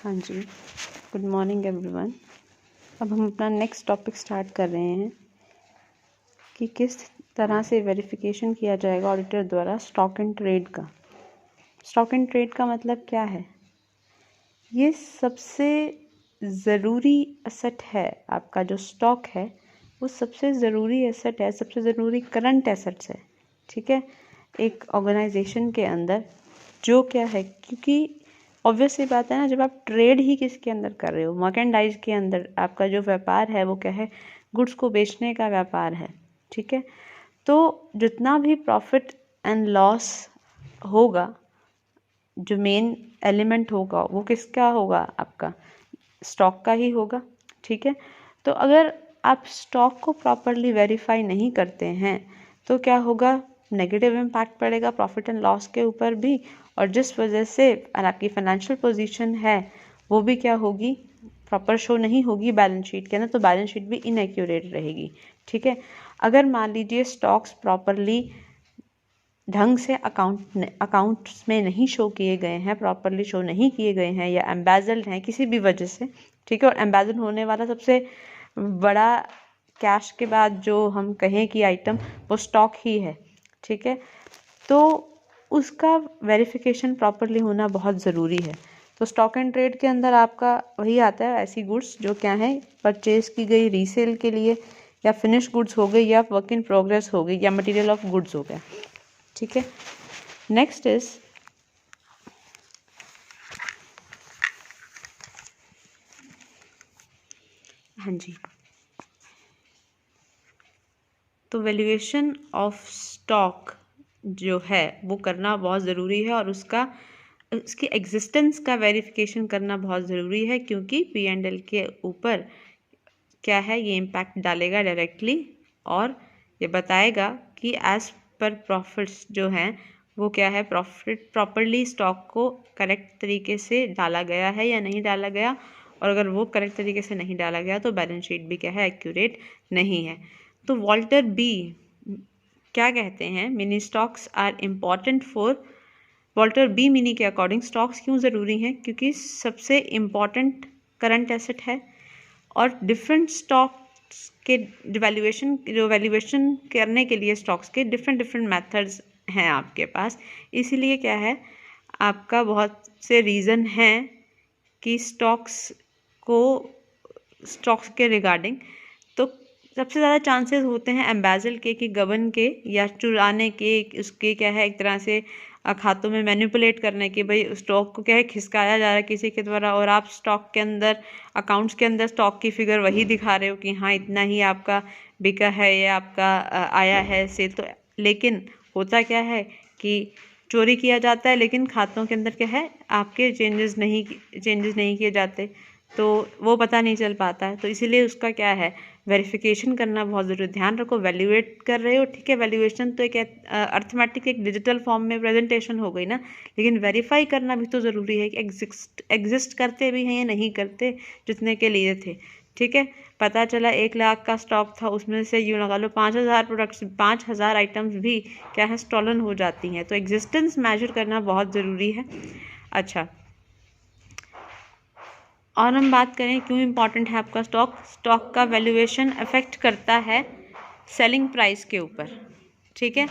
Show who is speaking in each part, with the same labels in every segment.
Speaker 1: हाँ जी, good morning everyone. अब हम अपना नेक्स्ट टॉपिक स्टार्ट कर रहे हैं कि किस तरह से वेरिफिकेशन किया जाएगा ऑडिटर द्वारा स्टॉक एंड ट्रेड का। स्टॉक एंड ट्रेड का मतलब क्या है? ये सबसे ज़रूरी एसेट है। आपका जो स्टॉक है वो सबसे ज़रूरी एसेट है, सबसे ज़रूरी करंट एसेट्स है। ठीक है, एक ऑर्गेनाइजेशन के अंदर जो क्या है, क्योंकि ऑब्वियस सी बात है ना, जब आप ट्रेड ही किसके अंदर कर रहे हो, मर्केंडाइज के अंदर आपका जो व्यापार है वो क्या है, गुड्स को बेचने का व्यापार है। ठीक है, तो जितना भी प्रॉफिट एंड लॉस होगा, जो मेन एलिमेंट होगा वो किसका होगा, आपका स्टॉक का ही होगा। ठीक है, तो अगर आप स्टॉक को प्रॉपरली वेरीफाई नहीं करते हैं तो क्या होगा, नेगेटिव इम्पैक्ट पड़ेगा प्रॉफिट एंड लॉस के ऊपर भी, और जिस वजह से आपकी फाइनेंशियल पोजीशन है वो भी क्या होगी, प्रॉपर शो नहीं होगी बैलेंस शीट के अंदर, तो बैलेंस शीट भी इनएक्यूरेट रहेगी। ठीक है, अगर मान लीजिए स्टॉक्स प्रॉपरली ढंग से अकाउंट्स में नहीं शो किए गए हैं, प्रॉपरली शो नहीं किए गए हैं, या एम्बेजल्ड हैं किसी भी वजह से। ठीक है, और एम्बेजल होने वाला सबसे बड़ा कैश के बाद जो हम कहें कि आइटम वो स्टॉक ही है। ठीक है, तो उसका वेरिफिकेशन प्रॉपरली होना बहुत ज़रूरी है। तो स्टॉक एंड ट्रेड के अंदर आपका वही आता है, ऐसी गुड्स जो क्या है, परचेज की गई रीसेल के लिए, या फिनिश गुड्स हो गई, या वर्क इन प्रोग्रेस हो गई, या मटेरियल ऑफ गुड्स हो गया। ठीक है, नेक्स्ट इज हाँ जी, तो वैल्यूएशन ऑफ स्टॉक जो है वो करना बहुत ज़रूरी है, और उसकी एग्जिस्टेंस का वेरिफिकेशन करना बहुत ज़रूरी है, क्योंकि P&L के ऊपर क्या है, ये इम्पैक्ट डालेगा डायरेक्टली, और ये बताएगा कि एज पर प्रॉफिट्स जो हैं वो क्या है, प्रॉफिट प्रॉपरली स्टॉक को करेक्ट तरीके से डाला गया है या नहीं डाला गया, और अगर वो करेक्ट तरीके से नहीं डाला गया तो बैलेंस शीट भी क्या है, एक्यूरेट नहीं है। तो वॉल्टर बी क्या कहते हैं, mini stocks are important for Walter B mini के अकॉर्डिंग स्टॉक्स क्यों ज़रूरी हैं, क्योंकि सबसे इम्पॉर्टेंट करंट एसेट है, और डिफरेंट स्टॉक्स के जो वैल्यूएशन करने के लिए स्टॉक्स के डिफरेंट मेथड्स हैं आपके पास। इसीलिए क्या है, आपका बहुत से रीज़न हैं कि स्टॉक्स के रिगार्डिंग, तो सबसे ज़्यादा चांसेस होते हैं एम्बेजल के, कि गबन के या चुराने के, उसके क्या है, एक तरह से खातों में मैनिपुलेट करने के, भाई स्टॉक को क्या है, खिसकाया जा रहा है किसी के द्वारा, और आप स्टॉक के अंदर, अकाउंट्स के अंदर स्टॉक की फिगर वही दिखा रहे हो कि हाँ इतना ही आपका बिका है या आपका आया है से, तो लेकिन होता क्या है कि चोरी किया जाता है, लेकिन खातों के अंदर क्या है, आपके चेंजेस नहीं किए जाते, तो वो पता नहीं चल पाता है। तो इसीलिए उसका क्या है, वेरिफिकेशन करना बहुत ज़रूरी। ध्यान रखो, वैल्यूएट कर रहे हो, ठीक है, वैल्यूएशन तो एक अर्थमेटिक एक डिजिटल फॉर्म में प्रेजेंटेशन हो गई ना, लेकिन वेरीफाई करना भी तो ज़रूरी है कि एग्जिस्ट करते भी हैं या नहीं करते जितने के लिए थे। ठीक है, पता चला 1 लाख का स्टॉक था, उसमें से यूँ लगा लो 5000 प्रोडक्ट्स, 5000 आइटम्स भी क्या है, स्टॉलन हो जाती हैं, तो एग्जिस्टेंस मेजर करना बहुत ज़रूरी है। अच्छा, और हम बात करें क्यों इम्पॉर्टेंट है आपका स्टॉक का वैल्यूएशन अफेक्ट करता है सेलिंग प्राइस के ऊपर। ठीक है,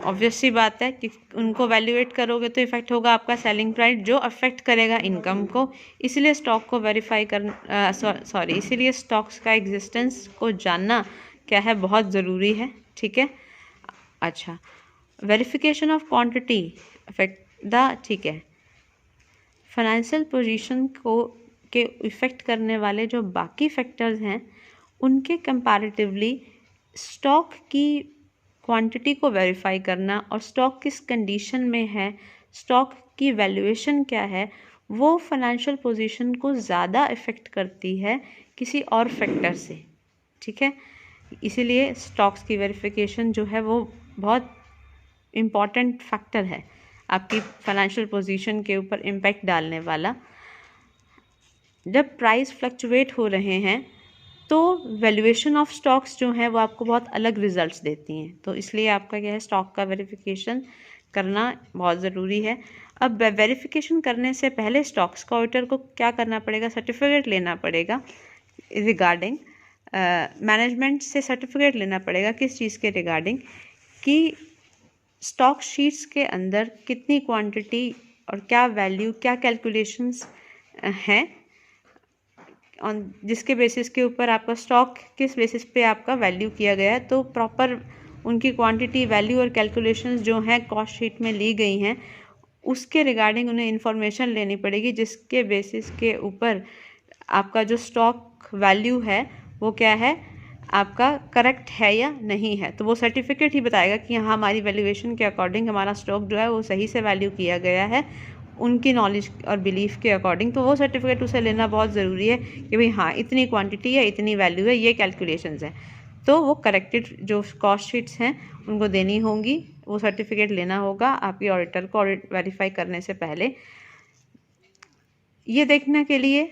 Speaker 1: ऑब्वियस सी बात है कि उनको वैल्यूएट करोगे तो इफेक्ट होगा आपका सेलिंग प्राइस, जो अफेक्ट करेगा इनकम को। इसलिए स्टॉक को वेरीफाई इसीलिए स्टॉक्स का एग्जिस्टेंस को जानना क्या है, बहुत ज़रूरी है। ठीक है, अच्छा, verification of quantity affect the, ठीक है, फाइनेंशियल पोजीशन के इफ़ेक्ट करने वाले जो बाकी फैक्टर्स हैं उनके कंपैरेटिवली स्टॉक की क्वांटिटी को वेरीफाई करना, और स्टॉक किस कंडीशन में है, स्टॉक की वैल्यूएशन क्या है, वो फाइनेंशियल पोजीशन को ज़्यादा इफ़ेक्ट करती है किसी और फैक्टर से। ठीक है, इसीलिए स्टॉक्स की वेरिफिकेशन जो है वो बहुत इम्पॉर्टेंट फैक्टर है आपकी फाइनेंशियल पोजीशन के ऊपर इम्पैक्ट डालने वाला। जब प्राइस फ्लक्चुएट हो रहे हैं तो वैल्यूएशन ऑफ स्टॉक्स जो हैं वो आपको बहुत अलग रिजल्ट्स देती हैं, तो इसलिए आपका क्या है, स्टॉक का वेरिफिकेशन करना बहुत ज़रूरी है। अब वेरिफिकेशन करने से पहले स्टॉक्स का ऑडिटर को क्या करना पड़ेगा, सर्टिफिकेट लेना पड़ेगा रिगार्डिंग मैनेजमेंट से सर्टिफिकेट लेना पड़ेगा किस चीज़ के रिगार्डिंग, कि स्टॉक शीट्स के अंदर कितनी क्वांटिटी और क्या वैल्यू, क्या कैलकुलेशंस हैं, ऑन जिसके बेसिस के ऊपर आपका स्टॉक किस बेसिस पे आपका वैल्यू किया गया है। तो प्रॉपर उनकी क्वांटिटी, वैल्यू और कैलकुलेशंस जो हैं कॉस्ट शीट में ली गई हैं, उसके रिगार्डिंग उन्हें इन्फॉर्मेशन लेनी पड़ेगी, जिसके बेसिस के ऊपर आपका जो स्टॉक वैल्यू है वो क्या है, आपका करेक्ट है या नहीं है। तो वो सर्टिफिकेट ही बताएगा कि हाँ, हमारी वैल्यूएशन के अकॉर्डिंग हमारा स्टॉक जो है वो सही से वैल्यू किया गया है उनकी नॉलेज और बिलीफ के अकॉर्डिंग। तो वो सर्टिफिकेट उसे लेना बहुत ज़रूरी है कि भाई हाँ, इतनी क्वांटिटी है, इतनी वैल्यू है, ये कैलकुलेशंस हैं। तो वो करेक्टेड जो कॉस्ट शीट्स हैं उनको देनी होंगी, वो सर्टिफिकेट लेना होगा आपके ऑडिटर को ऑडिट वेरीफाई करने से पहले। ये देखने के लिए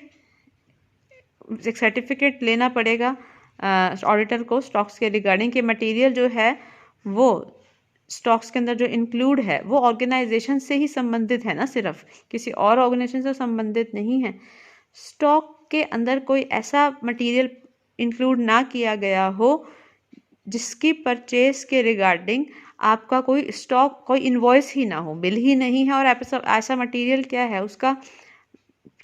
Speaker 1: एक सर्टिफिकेट लेना पड़ेगा ऑडिटर को स्टॉक्स के रिगार्डिंग के मटेरियल जो है वो स्टॉक्स के अंदर जो इंक्लूड है वो ऑर्गेनाइजेशन से ही संबंधित है ना, सिर्फ किसी और ऑर्गेनाइजेशन से संबंधित नहीं है। स्टॉक के अंदर कोई ऐसा मटेरियल इंक्लूड ना किया गया हो जिसकी परचेस के रिगार्डिंग आपका कोई स्टॉक, कोई इनवॉइस ही ना हो, बिल ही नहीं है, और ऐसा मटेरियल क्या है, उसका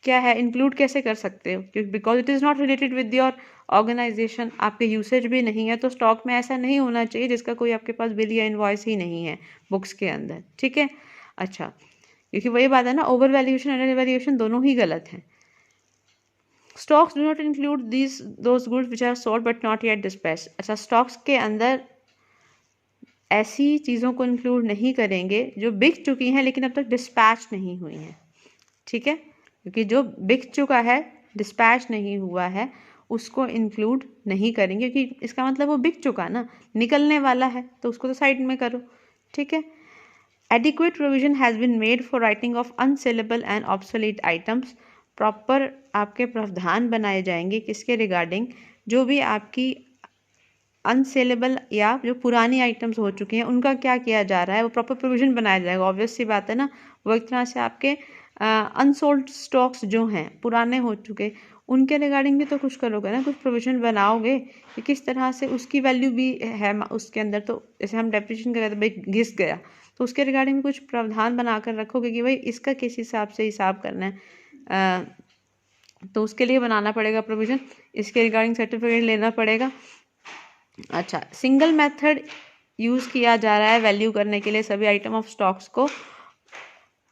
Speaker 1: क्या है, इंक्लूड कैसे कर सकते हो, क्योंकि because it is not related with your organisation, आपके यूसेज भी नहीं है। तो स्टॉक में ऐसा नहीं होना चाहिए जिसका कोई आपके पास बिल या इनवॉइस ही नहीं है बुक्स के अंदर, ठीक है। अच्छा, क्योंकि वही बात है ना, ओवर वैल्यूएशन, अंडर वैल्यूएशन दोनों ही गलत हैं। Stocks do not include those goods which are sold but not yet dispatch. अच्छा, स्टॉक्स के अंदर ऐसी चीज़ों को इंक्लूड नहीं करेंगे जो बिक चुकी हैं लेकिन अब तक डिस्पैच नहीं हुई हैं, ठीक है, क्योंकि जो बिक चुका है, डिस्पैच नहीं हुआ है, उसको इंक्लूड नहीं करेंगे, क्योंकि इसका मतलब वो बिक चुका ना, निकलने वाला है, तो उसको तो साइड में करो, ठीक है। Adequate provision has been made for writing off unsaleable and obsolete items. Proper आपके प्रावधान बनाए जाएंगे किसके रिगार्डिंग, जो भी आपकी अनसेलेबल या जो पुरानी आइटम्स हो चुकी हैं उनका क्या किया जा रहा है, वो प्रॉपर प्रोविजन बनाया जाएगा। ऑब्वियस सी बात है ना, वो एक तरह से आपके अनसोल्ड स्टॉक्स जो हैं, पुराने हो चुके, उनके रिगार्डिंग भी तो कुछ करोगे ना, कुछ प्रोविजन बनाओगे कि किस तरह से उसकी वैल्यू भी है उसके अंदर। तो जैसे हम डेप्रिसिएशन कर रहे थे, भाई घिस गया, तो उसके रिगार्डिंग कुछ प्रावधान बनाकर रखोगे कि भाई इसका किस हिसाब से हिसाब करना है, तो उसके लिए बनाना पड़ेगा प्रोविजन, इसके रिगार्डिंग सर्टिफिकेट लेना पड़ेगा। अच्छा, सिंगल मेथड यूज़ किया जा रहा है वैल्यू करने के लिए सभी आइटम ऑफ स्टॉक्स को,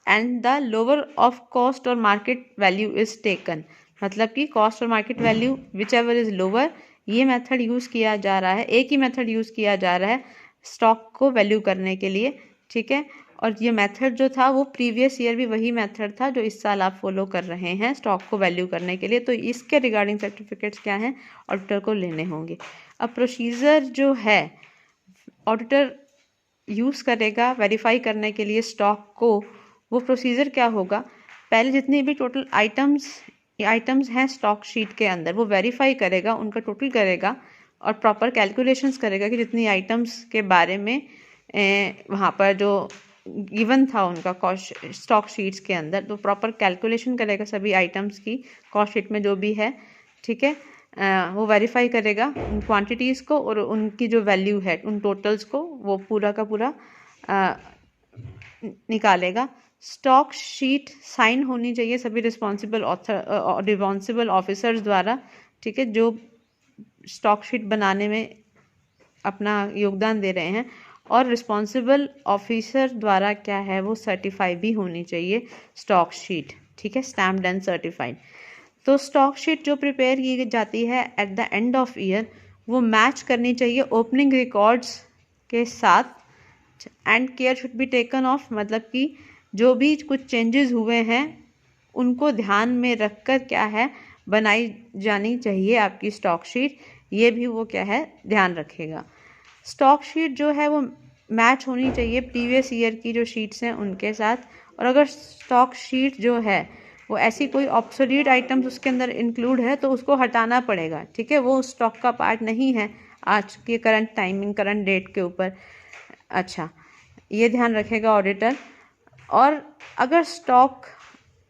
Speaker 1: and the lower of cost और मार्केट वैल्यू इज टेकन। मतलब कि कॉस्ट और market value which ever is lower, ये मेथड यूज़ किया जा रहा है, एक ही मेथड यूज़ किया जा रहा है स्टॉक को वैल्यू करने के लिए, ठीक है। और ये मेथड जो था वो प्रीवियस ईयर भी वही मेथड था जो इस साल आप फॉलो कर रहे हैं स्टॉक को वैल्यू करने के लिए। तो इसके रिगार्डिंग सर्टिफिकेट्स क्या हैं, ऑडिटर को लेने होंगे। अब प्रोसीजर जो है ऑडिटर यूज़ करेगा वेरीफाई करने के लिए स्टॉक को, वो प्रोसीजर क्या होगा, पहले जितनी भी टोटल आइटम्स हैं स्टॉक शीट के अंदर वो वेरीफाई करेगा, उनका टोटल करेगा और प्रॉपर कैलकुलेशंस करेगा कि जितनी आइटम्स के बारे में वहाँ पर जो गिवन था उनका कॉस्ट स्टॉक शीट्स के अंदर, तो प्रॉपर कैलकुलेशन करेगा सभी आइटम्स की कॉस्ट शीट में जो भी है, ठीक है। वो वेरीफाई करेगा उन क्वांटिटीज़ को और उनकी जो वैल्यू है उन टोटल्स को, वो पूरा का पूरा निकालेगा। स्टॉक शीट साइन होनी चाहिए सभी रिस्पॉन्सिबल ऑफिसर्स द्वारा, ठीक है, जो स्टॉक शीट बनाने में अपना योगदान दे रहे हैं, और रिस्पॉन्सिबल ऑफिसर द्वारा क्या है वो सर्टिफाई भी होनी चाहिए स्टॉक शीट, ठीक है, स्टैम्प्ड एंड सर्टिफाइड। तो स्टॉक शीट जो प्रिपेयर की जाती है at the end of year, वो मैच करनी चाहिए ओपनिंग रिकॉर्ड्स के साथ, and care should be taken of, मतलब कि जो भी कुछ चेंजेस हुए हैं उनको ध्यान में रखकर क्या है बनाई जानी चाहिए आपकी स्टॉक शीट, ये भी वो क्या है ध्यान रखेगा। स्टॉक शीट जो है वो मैच होनी चाहिए प्रीवियस ईयर की जो शीट्स हैं उनके साथ, और अगर स्टॉक शीट जो है वो ऐसी कोई ऑब्सोलीट आइटम्स उसके अंदर इंक्लूड है तो उसको हटाना पड़ेगा, ठीक है, वो स्टॉक का पार्ट नहीं है आज के करंट डेट के ऊपर। अच्छा, ये ध्यान रखेगा ऑडिटर। और अगर स्टॉक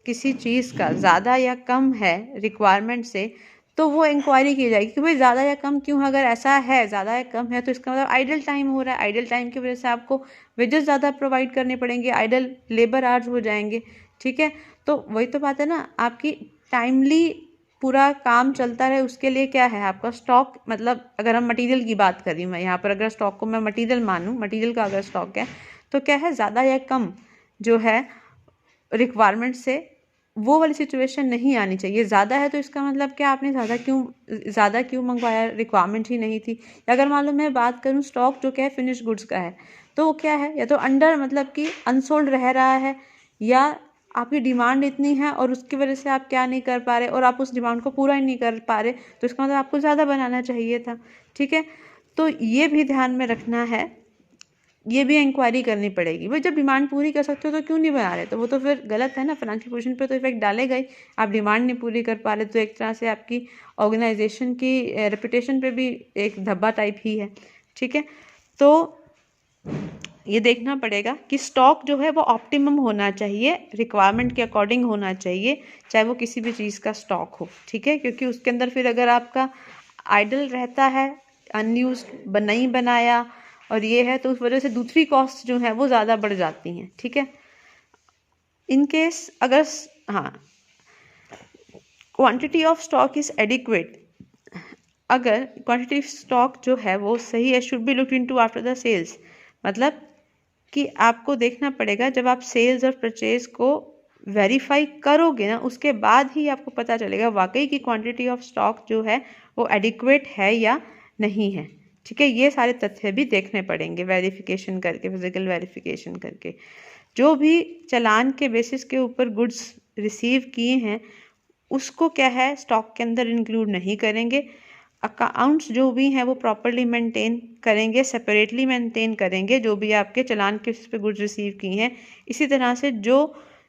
Speaker 1: किसी चीज़ का ज़्यादा या कम है रिक्वायरमेंट से तो वो इंक्वायरी की जाएगी कि भाई ज़्यादा या कम क्यों। अगर ऐसा है ज़्यादा या कम है तो इसका मतलब आइडल टाइम हो रहा है, आइडल टाइम की वजह से आपको वेजेस ज़्यादा प्रोवाइड करने पड़ेंगे, आइडल लेबर आवर्स हो जाएंगे। ठीक है, तो वही तो बात है ना, आपकी टाइमली पूरा काम चलता रहे उसके लिए क्या है आपका स्टॉक। मतलब अगर हम मटेरियल की बात कर रही हूँ मैं यहाँ पर, अगर स्टॉक को मैं मटेरियल मानूँ, मटेरियल का अगर स्टॉक है तो क्या है, ज़्यादा या कम जो है रिक्वायरमेंट से वो वाली सिचुएशन नहीं आनी चाहिए। ज़्यादा है तो इसका मतलब क्या, आपने ज़्यादा क्यों मंगवाया, रिक्वायरमेंट ही नहीं थी। अगर मान लो मैं बात करूँ स्टॉक जो क्या है फिनिश गुड्स का है तो वो क्या है, या तो अंडर मतलब कि अनसोल्ड रह रहा है, या आपकी डिमांड इतनी है और उसकी वजह से आप क्या नहीं कर पा रहे और आप उस डिमांड को पूरा ही नहीं कर पा रहे, तो इसका मतलब आपको ज़्यादा बनाना चाहिए था। ठीक है, तो ये भी ध्यान में रखना है, ये भी इंक्वायरी करनी पड़ेगी। भाई जब डिमांड पूरी कर सकते हो तो क्यों नहीं बना रहे, तो वो तो फिर गलत है ना, फाइनेंशियल पोजीशन पे तो इफेक्ट डालेगा ही। आप डिमांड नहीं पूरी कर पा रहे तो एक तरह से आपकी ऑर्गेनाइजेशन की रेपुटेशन पे भी एक धब्बा टाइप ही है। ठीक है, तो ये देखना पड़ेगा कि स्टॉक जो है वो ऑप्टिमम होना चाहिए, रिक्वायरमेंट के अकॉर्डिंग होना चाहिए, चाहे वो किसी भी चीज़ का स्टॉक हो। ठीक है, क्योंकि उसके अंदर फिर अगर आपका आइडल रहता है, अनयूज्ड नहीं बनाया और ये है, तो उस वजह से दूसरी कॉस्ट जो है वो ज़्यादा बढ़ जाती हैं। ठीक है, इन केस अगर हाँ quantity of stock is adequate, अगर क्वांटिटी ऑफ स्टॉक जो है वो सही है, should be looked into after the sales, मतलब कि आपको देखना पड़ेगा जब आप सेल्स और परचेज को वेरीफाई करोगे ना, उसके बाद ही आपको पता चलेगा वाकई की क्वांटिटी ऑफ स्टॉक जो है वो एडिक्वेट है या नहीं है। ठीक है, ये सारे तथ्य भी देखने पड़ेंगे वेरिफिकेशन करके, फिजिकल वेरिफिकेशन करके। जो भी चालान के बेसिस के ऊपर गुड्स रिसीव किए हैं उसको क्या है स्टॉक के अंदर इंक्लूड नहीं करेंगे। अकाउंट्स जो भी हैं वो प्रॉपरली मेंटेन करेंगे, सेपरेटली मेंटेन करेंगे जो भी आपके चालान के बेसिस पे गुड्स रिसीव की हैं। इसी तरह से जो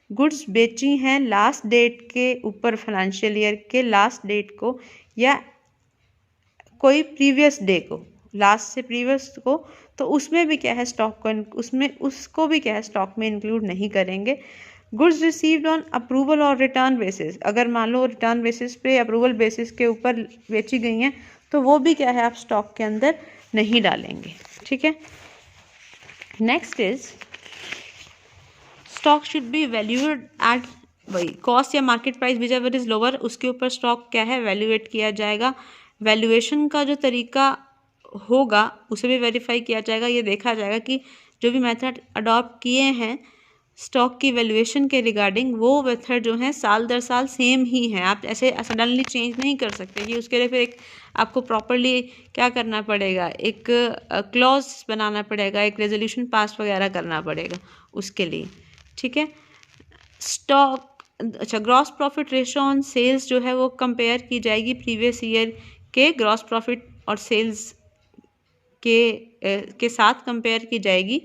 Speaker 1: गुड्स बेची हैं लास्ट डेट के ऊपर, फाइनेंशियल ईयर के लास्ट डेट को या कोई प्रीवियस डे को, लास्ट से प्रीवियस को, तो उसमें भी क्या है स्टॉक को, उसमें उसको भी क्या है स्टॉक में इंक्लूड नहीं करेंगे। गुड्स रिसीव्ड ऑन अप्रूवल और रिटर्न बेसिस, अगर मान लो रिटर्न बेसिस पे, अप्रूवल बेसिस के ऊपर बेची गई हैं तो वो भी क्या है आप स्टॉक के अंदर नहीं डालेंगे। ठीक है, next is stock should be valued at वही कॉस्ट या market price which ever is lower, उसके ऊपर स्टॉक क्या है वैल्यूएट किया जाएगा। वैल्यूएशन का जो तरीका होगा उसे भी वेरीफाई किया जाएगा। ये देखा जाएगा कि जो भी मेथड अडॉप्ट किए हैं स्टॉक की वैल्यूएशन के रिगार्डिंग, वो मेथड जो है साल दर साल सेम ही है। आप ऐसे सडनली चेंज नहीं कर सकते कि उसके लिए फिर एक आपको प्रॉपरली क्या करना पड़ेगा, एक क्लॉज बनाना पड़ेगा, एक रेजोल्यूशन पास वगैरह करना पड़ेगा उसके लिए। ठीक है, स्टॉक अच्छा gross profit ratio on sales जो है वो कंपेयर की जाएगी प्रीवियस ईयर के ग्रॉस प्रॉफिट और सेल्स के साथ कंपेयर की जाएगी।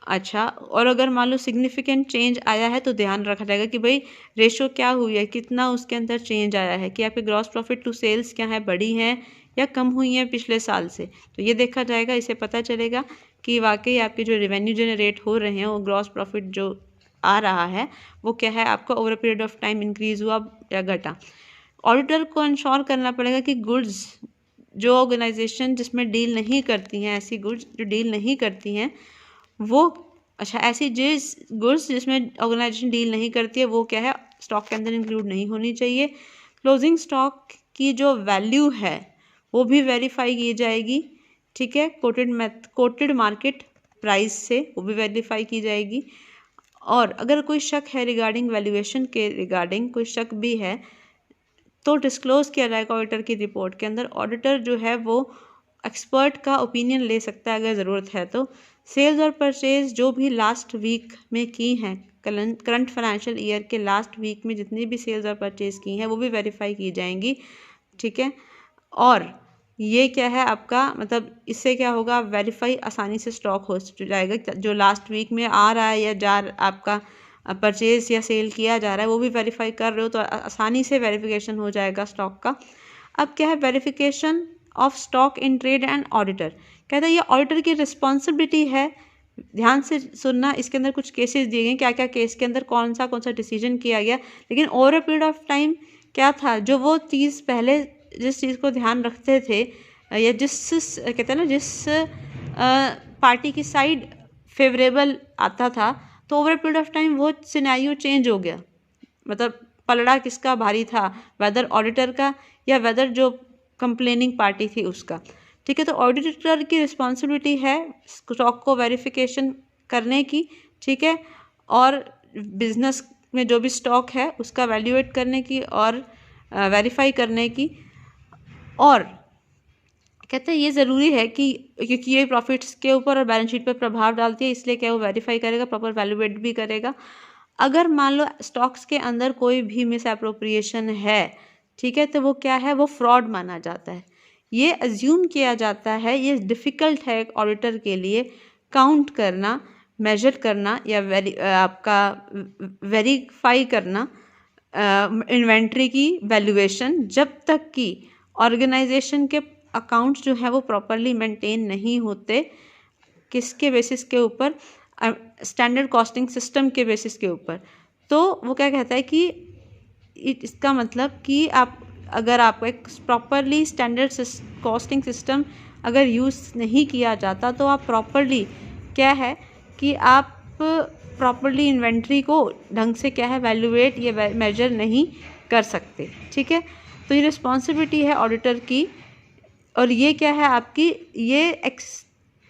Speaker 1: अच्छा, और अगर मान लो सिग्निफिकेंट चेंज आया है तो ध्यान रखा जाएगा कि भाई रेशो क्या हुई है, कितना उसके अंदर चेंज आया है, कि आपके ग्रॉस प्रॉफिट टू सेल्स क्या है, बढ़ी हैं या कम हुई हैं पिछले साल से, तो ये देखा जाएगा। इससे पता चलेगा कि वाकई आपके जो रेवेन्यू जनरेट हो रहे हैं वो ग्रॉस प्रॉफिट जो आ रहा है वो क्या है आपका over period of time increase हुआ या घटा। ऑडिटर को इंश्योर करना पड़ेगा कि गुड्स जो ऑर्गेनाइजेशन जिसमें डील नहीं करती हैं, ऐसी गुड्स जो डील नहीं करती हैं वो, अच्छा ऐसी जिस गुड्स जिसमें ऑर्गेनाइजेशन डील नहीं करती है वो क्या है स्टॉक के अंदर इंक्लूड नहीं होनी चाहिए। क्लोजिंग स्टॉक की जो वैल्यू है वो भी वेरीफाई की जाएगी। ठीक है, कोटेड मार्केट प्राइस से वो भी वेरीफाई की जाएगी। और अगर कोई शक है रिगार्डिंग वैल्यूएशन के रिगार्डिंग कोई शक भी है तो डिस्क्लोज किया जाएगा ऑडिटर की रिपोर्ट के अंदर। ऑडिटर जो है वो एक्सपर्ट का ओपिनियन ले सकता है अगर ज़रूरत है तो। सेल्स और परचेज जो भी लास्ट वीक में की हैं, करंट फाइनेंशियल ईयर के लास्ट वीक में जितनी भी सेल्स और परचेज की हैं वो भी वेरीफाई की जाएंगी। ठीक है, और ये क्या है आपका मतलब इससे क्या होगा, वेरीफाई आसानी से स्टॉक हो जाएगा। जो लास्ट वीक में आ रहा है या आपका परचेज या सेल किया जा रहा है वो भी वेरीफाई कर रहे हो तो आसानी से वेरिफिकेशन हो जाएगा स्टॉक का। अब क्या है verification of stock in trade and auditor, कहता है ये ऑडिटर की रिस्पॉन्सिबिलिटी है ध्यान से सुनना, इसके अंदर कुछ केसेस दिए गए, क्या क्या केस के अंदर कौन सा डिसीजन किया गया, लेकिन over a period of time क्या था, जो वो चीज़ पहले जिस चीज़ को ध्यान रखते थे या जिस कहते हैं ना जिस पार्टी की साइड फेवरेबल आता था, तो over a period of time वो सिनेरियो चेंज हो गया। मतलब पलड़ा किसका भारी था, वेदर ऑडिटर का या वेदर जो कंप्लेनिंग पार्टी थी उसका। ठीक है, तो ऑडिटर की रिस्पॉन्सिबिलिटी है स्टॉक को वेरिफिकेशन करने की, ठीक है, और बिजनेस में जो भी स्टॉक है उसका वैल्यूएट करने की और वेरीफाई करने की। और कहते हैं ये ज़रूरी है कि क्योंकि ये प्रॉफिट्स के ऊपर और बैलेंस शीट पर प्रभाव डालती है, इसलिए क्या वो वेरीफाई करेगा, प्रॉपर वैल्यूएट भी करेगा। अगर मान लो स्टॉक्स के अंदर कोई भी मिस एप्रोप्रिएशन है, ठीक है, तो वो क्या है, वो फ्रॉड माना जाता है। ये अज्यूम किया जाता है, ये डिफ़िकल्ट है एक ऑडिटर के लिए काउंट करना, मेजर करना या आपका वेरीफाई करना इन्वेंट्री की वैल्यूएशन, जब तक कि ऑर्गेनाइजेशन के अकाउंट्स जो है वो प्रॉपरली मेंटेन नहीं होते। किसके बेसिस के ऊपर, स्टैंडर्ड कॉस्टिंग सिस्टम के बेसिस के ऊपर। तो वो क्या कहता है कि इसका मतलब कि अगर आपको एक प्रॉपरली स्टैंडर्ड कॉस्टिंग सिस्टम अगर यूज़ नहीं किया जाता, तो आप प्रॉपरली क्या है कि आप प्रॉपरली इन्वेंट्री को ढंग से क्या है वैल्यूएट या मेजर नहीं कर सकते। ठीक है, तो ये रिस्पॉन्सिबिलिटी है ऑडिटर की। और ये क्या है आपकी, ये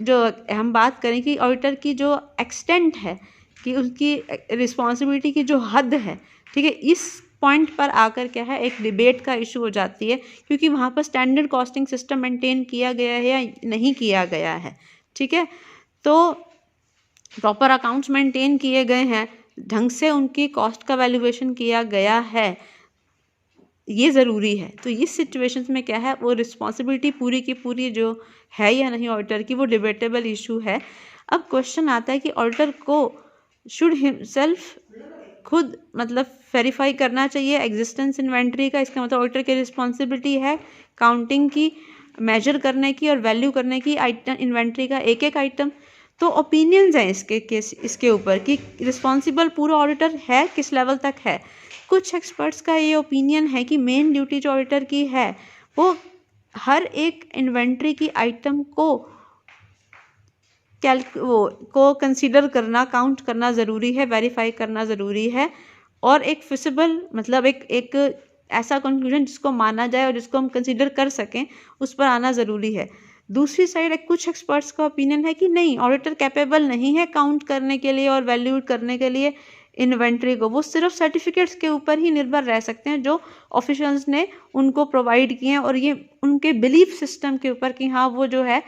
Speaker 1: जो हम बात करें कि ऑडिटर की जो एक्सटेंट है कि उसकी रिस्पॉन्सिबिलिटी की जो हद है, ठीक है, इस पॉइंट पर आकर क्या है एक डिबेट का इशू हो जाती है, क्योंकि वहाँ पर स्टैंडर्ड कॉस्टिंग सिस्टम मेंटेन किया गया है या नहीं किया गया है। ठीक है, तो प्रॉपर अकाउंट्स मेंटेन किए गए हैं, ढंग से उनकी कॉस्ट का वैल्यूएशन किया गया है, ये ज़रूरी है। तो इस सिचुएशंस में क्या है, वो रिस्पॉन्सिबिलिटी पूरी की पूरी जो है या नहीं ऑडिटर की, वो डिबेटेबल इशू है। अब क्वेश्चन आता है कि ऑडिटर को शुड हिमसेल्फ खुद मतलब वेरीफाई करना चाहिए एग्जिस्टेंस इन्वेंट्री का। इसका मतलब ऑडिटर की रिस्पॉन्सिबिलिटी है काउंटिंग की, मेजर करने की और वैल्यू करने की आइटम इन्वेंट्री का एक एक आइटम। तो ओपिनियंस हैं इसके ऊपर कि रिस्पॉन्सिबल पूरा ऑडिटर है किस लेवल तक है। कुछ एक्सपर्ट्स का ये ओपिनियन है कि मेन ड्यूटी जो ऑडिटर की है वो हर एक इन्वेंट्री की आइटम को कंसीडर करना, काउंट करना ज़रूरी है, वेरीफाई करना ज़रूरी है, और एक फिजिबल मतलब एक ऐसा कंक्लूजन जिसको माना जाए और जिसको हम कंसीडर कर सकें, उस पर आना ज़रूरी है। दूसरी साइड कुछ एक्सपर्ट्स का ओपिनियन है कि नहीं, ऑडिटर कैपेबल नहीं है काउंट करने के लिए और वैल्यूएट करने के लिए इन्वेंट्री को। वो सिर्फ सर्टिफिकेट्स के ऊपर ही निर्भर रह सकते हैं जो ऑफिशियल्स ने उनको प्रोवाइड किए हैं, और ये उनके बिलीफ सिस्टम के ऊपर कि हाँ वो जो है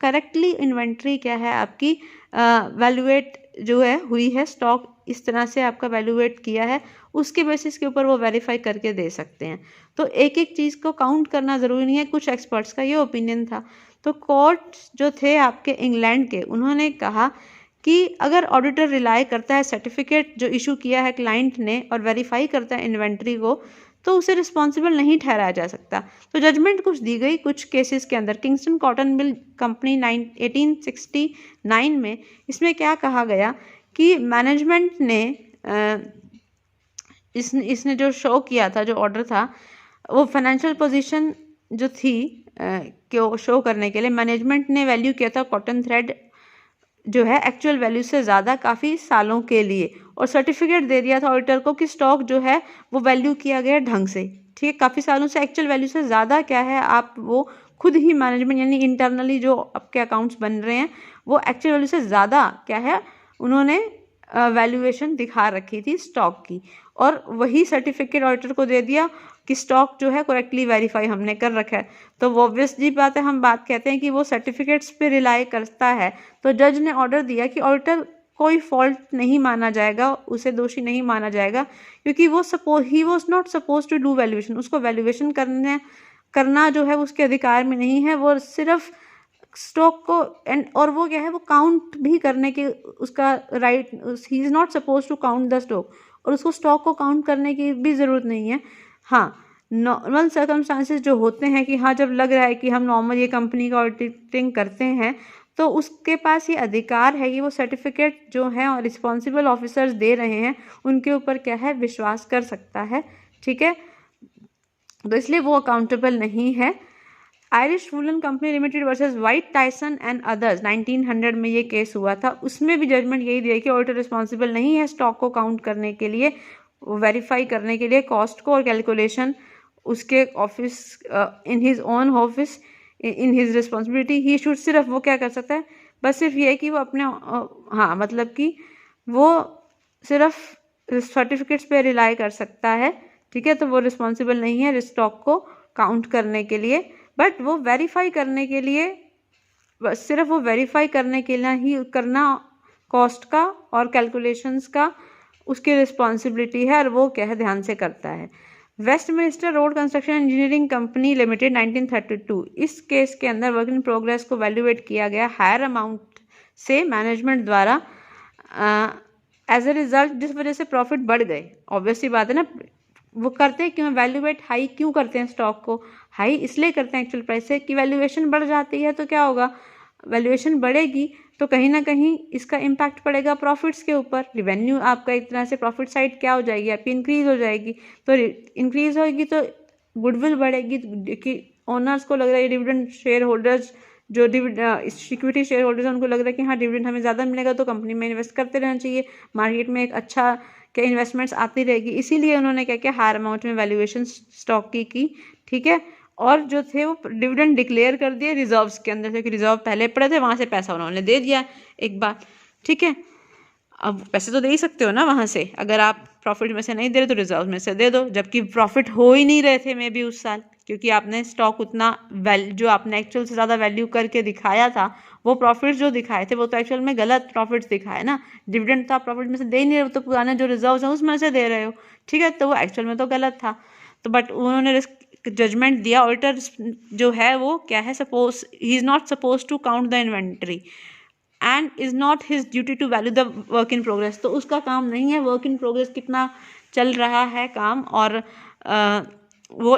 Speaker 1: करेक्टली इन्वेंट्री क्या है आपकी वैल्यूएट जो है हुई है, स्टॉक इस तरह से आपका वैल्यूएट किया है, उसके बेसिस के ऊपर वो वेरीफाई करके दे सकते हैं। तो एक एक चीज़ को काउंट करना ज़रूरी नहीं है, कुछ एक्सपर्ट्स का ये ओपिनियन था। तो कोर्ट जो थे आपके इंग्लैंड के, उन्होंने कहा कि अगर ऑडिटर रिलाई करता है सर्टिफिकेट जो इशू किया है क्लाइंट ने और वेरीफाई करता है इन्वेंट्री को, तो उसे रिस्पॉन्सिबल नहीं ठहराया जा सकता। तो जजमेंट कुछ दी गई कुछ केसेस के अंदर। किंगस्टन कॉटन मिल कंपनी 1869 में इसमें क्या कहा गया कि मैनेजमेंट ने इसने जो शो किया था, जो ऑर्डर था, वो फाइनेंशियल पोजीशन जो थी को शो करने के लिए मैनेजमेंट ने वैल्यू किया था कॉटन थ्रेड जो है एक्चुअल वैल्यू से ज़्यादा काफ़ी सालों के लिए, और सर्टिफिकेट दे दिया था ऑडिटर को कि स्टॉक जो है वो वैल्यू किया गया ढंग से। ठीक है, काफ़ी सालों से एक्चुअल वैल्यू से ज़्यादा क्या है आप वो खुद ही मैनेजमेंट यानी इंटरनली जो आपके अकाउंट्स बन रहे हैं वो एक्चुअल वैल्यू से ज़्यादा क्या है उन्होंने वैल्यूएशन दिखा रखी थी स्टॉक की, और वही सर्टिफिकेट ऑडिटर को दे दिया कि स्टॉक जो है करेक्टली वेरीफाई हमने कर रखा है। तो वो ऑब्वियसली बात है, हम बात कहते हैं कि वो सर्टिफिकेट्स पे रिलाई करता है। तो जज ने ऑर्डर दिया कि ऑडिटर कोई फॉल्ट नहीं माना जाएगा, उसे दोषी नहीं माना जाएगा, क्योंकि वो ही was not suppose to do valuation. उसको वैल्यूएशन करना जो है उसके अधिकार में नहीं है, वो सिर्फ स्टॉक को और वो क्या है वो काउंट भी करने के उसका right, he is not suppose to count the stock, और उसको स्टॉक को काउंट करने की भी ज़रूरत नहीं है। हाँ, नॉर्मल सर्कमस्टांसेस जो होते हैं कि हाँ जब लग रहा है कि हम नॉर्मल ये कंपनी का ऑडिटिंग करते हैं, तो तो उसके पास ये अधिकार है कि वो सर्टिफिकेट जो है और रिस्पॉन्सिबल ऑफिसर्स दे रहे हैं उनके ऊपर क्या है, विश्वास कर सकता है। ठीक है, तो इसलिए वो अकाउंटेबल नहीं है। Irish woollen company limited versus white Tyson and others 1900 में ये केस हुआ था। उसमें भी जजमेंट यही दिया कि ऑडिटर रिस्पॉन्सिबल नहीं है स्टॉक को काउंट करने के लिए, वेरीफाई करने के लिए कॉस्ट को, और कैलकुलेशन उसके office in his own office in his responsibility he should. सिर्फ वो क्या कर सकता है, बस सिर्फ ये है कि वो अपने हाँ मतलब कि वो सिर्फ सर्टिफिकेट्स पे रिलाई कर सकता है। ठीक है, तो वो रिस्पॉन्सिबल नहीं है स्टॉक को काउंट करने के लिए, बट वो वेरीफाई करने के लिए, बस सिर्फ वो वेरीफाई करने के लिए ही करना कॉस्ट का और कैलकुलेशंस का उसकी रिस्पॉन्सिबिलिटी है, और वो क्या है, ध्यान से करता है। Westminster road construction engineering company limited 1932, इस केस के अंदर वर्क इन प्रोग्रेस को वैल्यूएट किया गया हायर अमाउंट से मैनेजमेंट द्वारा। एज ए रिजल्ट जिस वजह से प्रॉफिट बढ़ गए, ऑब्वियसली बात है ना, वो करते हैं क्यों, वैल्यूएट हाई क्यों करते हैं, स्टॉक को हाई इसलिए करते हैं एक्चुअल प्राइस से कि वैल्यूएशन बढ़ जाती है। तो क्या होगा, वैल्यूएशन बढ़ेगी तो कहीं ना कहीं इसका इम्पैक्ट पड़ेगा प्रॉफिट्स के ऊपर। रिवेन्यू आपका एक तरह से प्रॉफिट साइड क्या हो जाएगी, आपकी इंक्रीज हो जाएगी। तो इंक्रीज होगी तो गुडविल बढ़ेगी कि ओनर्स को लग रहा है, डिविडेंड शेयर होल्डर्स जो इक्विटी शेयर होल्डर्स हैं उनको लग रहा है कि हाँ डिविडेंड हमें ज़्यादा मिलेगा तो कंपनी में इन्वेस्ट करते रहना चाहिए, मार्केट में एक अच्छा क्या इन्वेस्टमेंट्स आती रहेगी। इसीलिए उन्होंने क्या किया, हायर अमाउंट में वैल्यूएशन स्टॉक की। ठीक है, और जो थे वो डिविडेंड डिक्लेयर कर दिए रिजर्व्स के अंदर से, कि रिजर्व पहले पड़े थे वहाँ से पैसा उन्होंने दे दिया एक बार। ठीक है, अब पैसे तो दे ही सकते हो ना वहाँ से, अगर आप प्रॉफिट में से नहीं दे रहे तो रिजर्व में से दे दो, जबकि प्रॉफिट हो ही नहीं रहे थे मे बी उस साल, क्योंकि आपने स्टॉक उतना जो आपने एक्चुअल से ज़्यादा वैल्यू करके दिखाया था, वो प्रॉफिट जो दिखाए थे वो तो एक्चुअल में गलत प्रॉफिट्स दिखाए ना। डिविडेंड तो आप प्रॉफिट में से दे ही नहीं रहे हो, तो पुराने जो रिजर्व हैं उसमें से दे रहे हो। ठीक है, तो वो एक्चुअल में तो गलत था। तो बट उन्होंने जजमेंट दिया, ऑडिटर जो है वो क्या है, suppose he is not suppose to count the inventory and is not his duty to value the work in progress. तो उसका काम नहीं है वर्क इन प्रोग्रेस कितना चल रहा है काम, और वो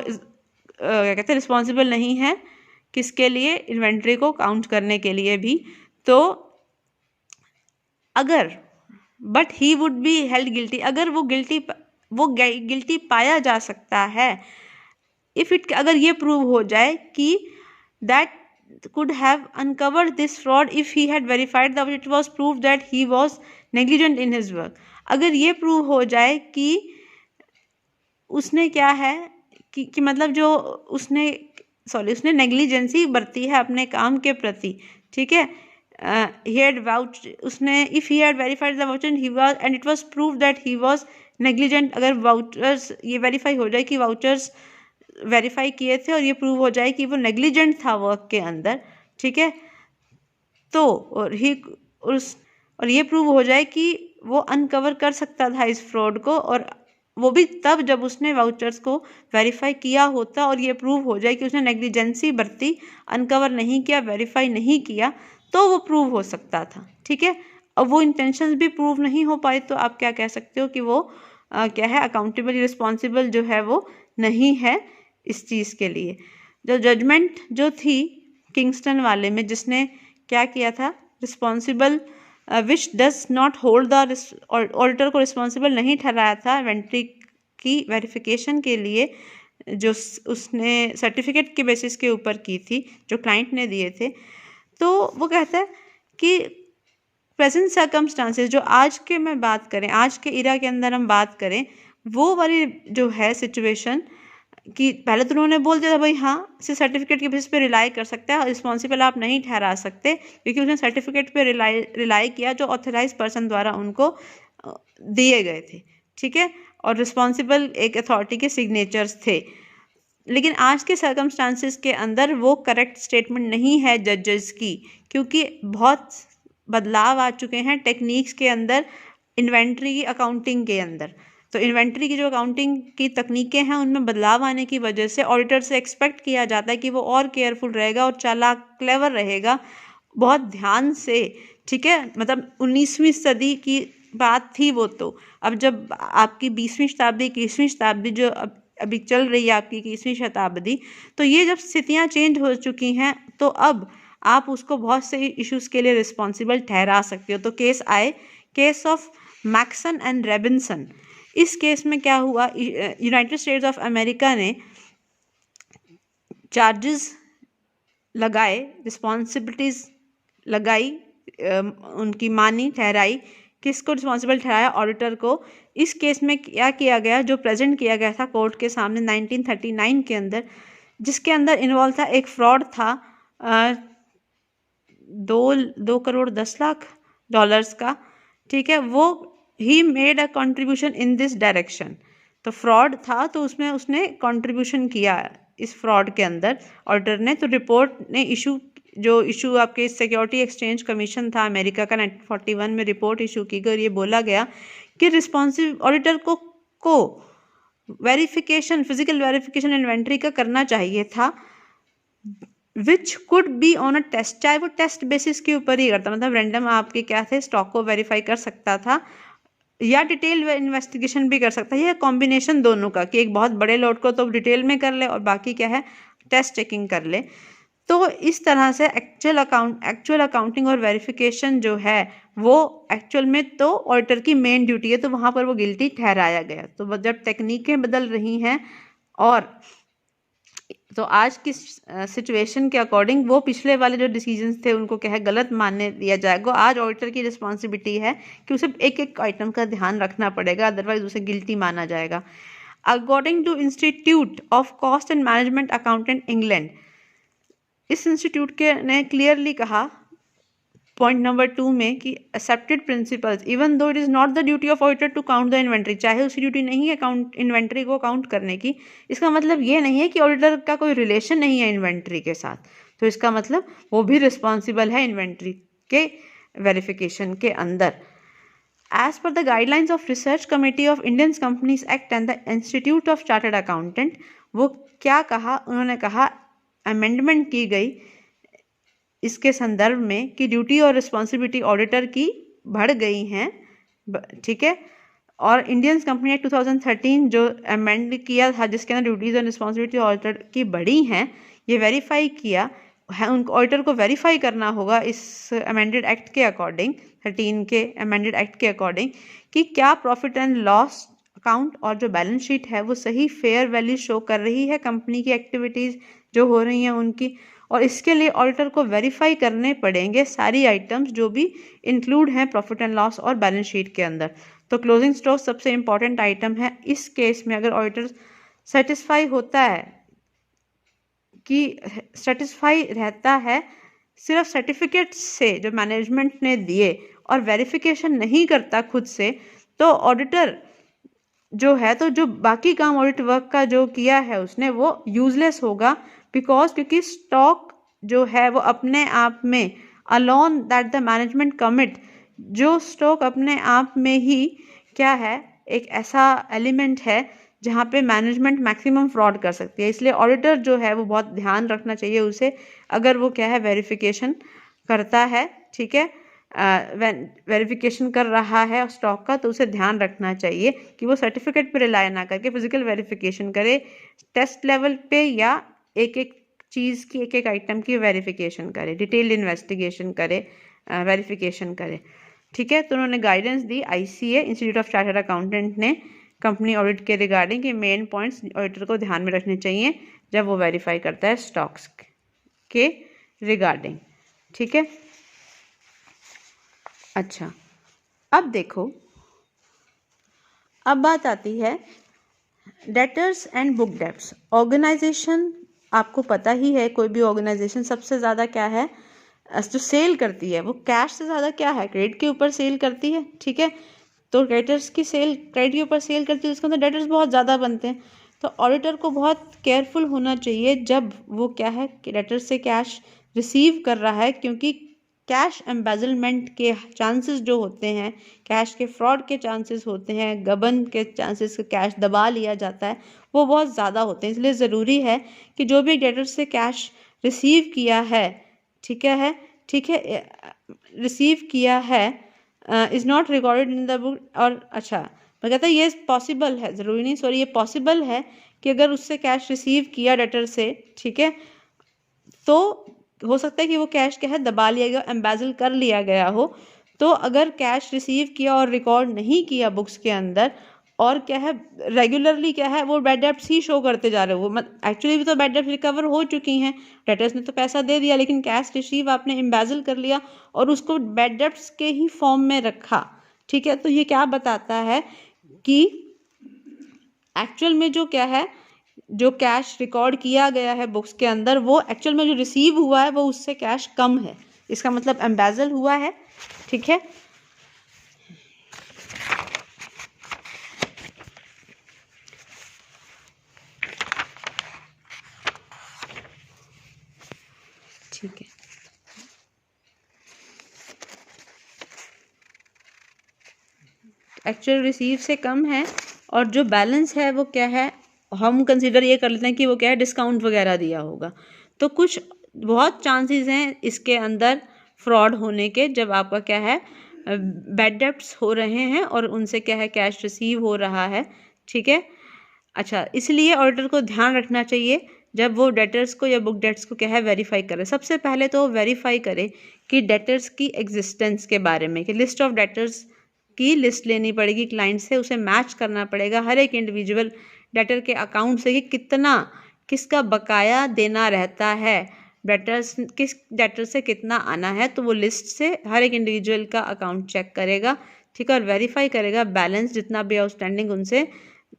Speaker 1: क्या कहते हैं, रिस्पॉन्सिबल नहीं है किसके लिए, इन्वेंट्री को काउंट करने के लिए भी। तो अगर but he would be held guilty, अगर वो गिल्टी पाया जा सकता है, इफ़ इट, अगर ये प्रूव हो जाए कि that could have uncovered this fraud if he had verified that it was proved that he was negligent in his work। अगर ये प्रूव हो जाए कि उसने क्या है कि मतलब जो उसने नेग्लिजेंसी बरती है अपने काम के प्रति। ठीक है, he had vouched, उसने if he had verified the voucher he was and it was proved that he was negligent, अगर वाउचर्स ये वेरीफाई हो जाए कि वाउचर्स वेरीफाई किए थे और ये प्रूव हो जाए कि वो नेग्लिजेंट था वर्क के अंदर। ठीक है, तो और ये प्रूव हो जाए कि वो अनकवर कर सकता था इस फ्रॉड को, और वो भी तब जब उसने वाउचर्स को वेरीफाई किया होता, और ये प्रूव हो जाए कि उसने नेग्लिजेंसी बरती, अनकवर नहीं किया, वेरीफाई नहीं किया, तो वो प्रूव हो सकता था। ठीक है, अब वो इंटेंशंस भी प्रूव नहीं हो पाए तो आप क्या कह सकते हो कि वो क्या है, अकाउंटेबल रिस्पॉन्सिबल जो है वो नहीं है इस चीज़ के लिए। जो जजमेंट जो थी किंगस्टन वाले में, जिसने क्या किया था, responsible which does not hold the auditor को रिस्पॉन्सिबल नहीं ठहराया था इन्वेंट्री की वेरिफिकेशन के लिए, जो उसने सर्टिफिकेट के बेसिस के ऊपर की थी जो क्लाइंट ने दिए थे। तो वो कहता है कि प्रेजेंट सर्कमस्टांसेस, जो आज के में बात करें, आज के इरा के अंदर हम बात करें, वो वाली जो है सिचुएशन कि पहले तो उन्होंने बोल दिया था भाई हाँ सिर्फ सर्टिफिकेट के बेसिस पे रिलाई कर सकता है, रिस्पॉन्सिबल आप नहीं ठहरा सकते, क्योंकि उसने सर्टिफिकेट पे रिलाई किया जो ऑथराइज पर्सन द्वारा उनको दिए गए थे। ठीक है, और रिस्पॉन्सिबल एक अथॉरिटी के सिग्नेचर्स थे। लेकिन आज के सर्कमस्टांसेस के अंदर वो करेक्ट स्टेटमेंट नहीं है जजेस की, क्योंकि बहुत बदलाव आ चुके हैं टेक्निक्स के अंदर, इन्वेंट्री की अकाउंटिंग के अंदर। तो इन्वेंट्री की जो अकाउंटिंग की तकनीकें हैं उनमें बदलाव आने की वजह से ऑडिटर से एक्सपेक्ट किया जाता है कि वो और केयरफुल रहेगा और चालाक क्लेवर रहेगा, बहुत ध्यान से। ठीक है, मतलब 19वीं सदी की बात थी वो, तो अब जब आपकी 20वीं शताब्दी 21वीं शताब्दी जो अभी चल रही है आपकी 21वीं शताब्दी, तो ये जब स्थितियाँ चेंज हो चुकी हैं, तो अब आप उसको बहुत से इश्यूज के लिए रिस्पॉन्सिबल ठहरा सकते हो। तो केस आए, केस ऑफ मैक्सन एंड रेबिन्सन। इस केस में क्या हुआ, यूनाइटेड स्टेट्स ऑफ अमेरिका ने चार्जेस लगाए, रिस्पॉन्सिबिलिटीज लगाई, उनकी मानी, ठहराई। किसको रिस्पॉन्सिबल ठहराया? ऑडिटर को। इस केस में क्या किया गया, जो प्रेजेंट किया गया था कोर्ट के सामने 1939 के अंदर, जिसके अंदर इन्वॉल्व था एक फ्रॉड था 2 करोड़ 10 लाख डॉलर्स का, ठीक है। वो he made a contribution in this direction. तो फ्रॉड था, तो उसमें उसने कंट्रीब्यूशन किया इस फ्रॉड के अंदर ऑडिटर ने। तो रिपोर्ट ने इशू आपके सिक्योरिटी एक्सचेंज कमीशन था अमेरिका का 1941 में रिपोर्ट इशू की गई और ये बोला गया कि रिस्पॉन्सिव ऑडिटर को वेरिफिकेशन, फिजिकल वेरिफिकेशन इन्वेंट्री का करना चाहिए था, which could be on a test. चाहे वो टेस्ट बेसिस के ऊपर ही करता, मतलब रैंडम आपके क्या थे स्टॉक को वेरीफाई कर सकता था, या डिटेल इन्वेस्टिगेशन भी कर सकता है, या कॉम्बिनेशन दोनों का, कि एक बहुत बड़े लोड को तो डिटेल में कर ले और बाकी क्या है टेस्ट चेकिंग कर ले। तो इस तरह से एक्चुअल अकाउंटिंग और वेरिफिकेशन जो है वो एक्चुअल में तो ऑडिटर की मेन ड्यूटी है, तो वहाँ पर वो गिल्टी ठहराया गया। तो जब तकनीकें बदल रही हैं और तो आज की सिचुएशन के अकॉर्डिंग वो पिछले वाले जो डिसीजंस थे उनको क्या है गलत मानने दिया जाएगा। आज ऑडिटर की रिस्पॉन्सिबिलिटी है कि उसे एक एक आइटम का ध्यान रखना पड़ेगा, अदरवाइज उसे गिल्टी माना जाएगा। According to institute of cost and management accountant England, इस इंस्टीट्यूट के ने क्लियरली कहा पॉइंट नंबर 2 में कि accepted principles even though it is not the duty of auditor to count the inventory, चाहे उसकी ड्यूटी नहीं है काउंट इन्वेंट्री को काउंट करने की, इसका मतलब ये नहीं है कि ऑडिटर का कोई रिलेशन नहीं है इन्वेंट्री के साथ। तो इसका मतलब वो भी रिस्पॉन्सिबल है इन्वेंट्री के वेरिफिकेशन के अंदर। As per the guidelines of research committee of Indian companies act and the institute of chartered accountant, वो क्या कहा, उन्होंने कहा अमेंडमेंट की गई इसके संदर्भ में कि ड्यूटी और रिस्पॉन्सिबिलिटी ऑडिटर की बढ़ गई हैं, ठीक है। और इंडियन कंपनी एक्ट 2013 जो अमेंड किया था जिसके अंदर ड्यूटीज़ और रिस्पॉन्सिबिलिटी ऑडिटर की बढ़ी हैं, ये वेरीफाई किया है, उनको ऑडिटर को वेरीफाई करना होगा इस अमेंडेड एक्ट के अकॉर्डिंग, 13 के अमेंडेड एक्ट के अकॉर्डिंग, कि क्या प्रॉफिट एंड लॉस अकाउंट और जो बैलेंस शीट है वो सही फेयर वैल्यू शो कर रही है कंपनी की एक्टिविटीज़ जो हो रही हैं उनकी। और इसके लिए ऑडिटर को वेरीफाई करने पड़ेंगे सारी आइटम्स जो भी इंक्लूड हैं प्रॉफिट एंड लॉस और बैलेंस शीट के अंदर। तो क्लोजिंग स्टॉक सबसे इंपॉर्टेंट आइटम है। इस केस में अगर ऑडिटर सेटिस्फाई होता है कि सेटिस्फाई रहता है सिर्फ सर्टिफिकेट से जो मैनेजमेंट ने दिए और वेरिफिकेशन नहीं करता खुद से, तो ऑडिटर जो है तो जो बाकी काम ऑडिट वर्क का जो किया है उसने वो यूजलेस होगा, क्योंकि स्टॉक जो है वो अपने आप में alone that the management commit, जो स्टॉक अपने आप में ही क्या है एक ऐसा एलिमेंट है जहाँ पे मैनेजमेंट मैक्सिमम फ्रॉड कर सकती है। इसलिए ऑडिटर जो है वो बहुत ध्यान रखना चाहिए उसे, अगर वो क्या है वेरिफिकेशन करता है, ठीक है, वेरिफिकेशन कर रहा है स्टॉक का, तो उसे ध्यान रखना चाहिए कि वो सर्टिफिकेट पे रिलाय ना करके फिजिकल वेरिफिकेशन करे, टेस्ट लेवल पे, या एक एक चीज़ की एक एक आइटम की वेरिफिकेशन करे, डिटेल्ड इन्वेस्टिगेशन करे, वेरिफिकेशन करे, ठीक है। तो उन्होंने guidance the ICA institute of chartered accountant ने कंपनी ऑडिट के रिगार्डिंग के मेन पॉइंट्स ऑडिटर को ध्यान में रखने चाहिए जब वो वेरीफाई करता है स्टॉक्स के रिगार्डिंग, ठीक है। अच्छा, अब देखो, अब बात आती है debtors and book debts. Organisation आपको पता ही है, कोई भी ऑर्गेनाइजेशन सबसे ज़्यादा क्या है जो सेल करती है वो कैश से ज़्यादा क्या है क्रेडिट के ऊपर सेल करती है, ठीक है। तो क्रेडिटर्स की सेल क्रेडिट के ऊपर सेल करती है, उसके अंदर डेटर्स बहुत ज़्यादा बनते हैं। तो ऑडिटर को बहुत केयरफुल होना चाहिए जब वो क्या है डेटर से कैश रिसीव कर रहा है, क्योंकि कैश एम्बेजलमेंट के चांसेस जो होते हैं, कैश के फ्रॉड के चांसेस होते हैं, गबन के चांसेस, कैश दबा लिया जाता है, वो बहुत ज़्यादा होते हैं। इसलिए ज़रूरी है कि जो भी डेटर से कैश रिसीव किया है, ठीक है, रिसीव किया है is not recorded in the book. और अच्छा, मैं कहता है ये पॉसिबल है, ज़रूरी नहीं, सॉरी, ये पॉसिबल है कि अगर उससे कैश रिसीव किया डेटर से, ठीक है, तो हो सकता है कि वो कैश क्या है दबा लिया गया, एम्बेजल कर लिया गया हो। तो अगर कैश रिसीव किया और रिकॉर्ड नहीं किया बुक्स के अंदर, और क्या है रेगुलरली क्या है वो बैड डेब्ट्स ही शो करते जा रहे हो, वो एक्चुअली भी तो बैड डेब्ट्स रिकवर हो चुकी हैं, डेटर्स ने तो पैसा दे दिया, लेकिन कैश रिसीव आपने एम्बेजल कर लिया और उसको बैड डेब्ट्स के ही फॉर्म में रखा। ठीक है, तो ये क्या बताता है कि एक्चुअल में जो क्या है, जो कैश रिकॉर्ड किया गया है बुक्स के अंदर, वो एक्चुअल में जो रिसीव हुआ है वो उससे कैश कम है, इसका मतलब एम्बेजल हुआ है। ठीक है, ठीक है। एक्चुअल रिसीव से कम है और जो बैलेंस है वो क्या है, हम कंसीडर ये कर लेते हैं कि वो क्या है डिस्काउंट वगैरह दिया होगा। तो कुछ बहुत चांसेस हैं इसके अंदर फ्रॉड होने के, जब आपका क्या है बैड डेब्ट्स हो रहे हैं और उनसे क्या है कैश रिसीव हो रहा है। ठीक है, अच्छा, इसलिए ऑडिटर को ध्यान रखना चाहिए जब वो डेटर्स को या बुक डेट्स को क्या है वेरीफाई करे। सबसे पहले तो वेरीफाई करे कि डेटर्स की एग्जिस्टेंस के बारे में, कि लिस्ट ऑफ डेटर्स की लिस्ट लेनी पड़ेगी क्लाइंट से, उसे मैच करना पड़ेगा हर एक इंडिविजुअल डेटर के अकाउंट से कि कितना किसका बकाया देना रहता है, डेटर्स किस डेटर से कितना आना है। तो वो लिस्ट से हर एक इंडिविजुअल का अकाउंट चेक करेगा। ठीक है, और वेरीफाई करेगा बैलेंस जितना भी आउटस्टैंडिंग उनसे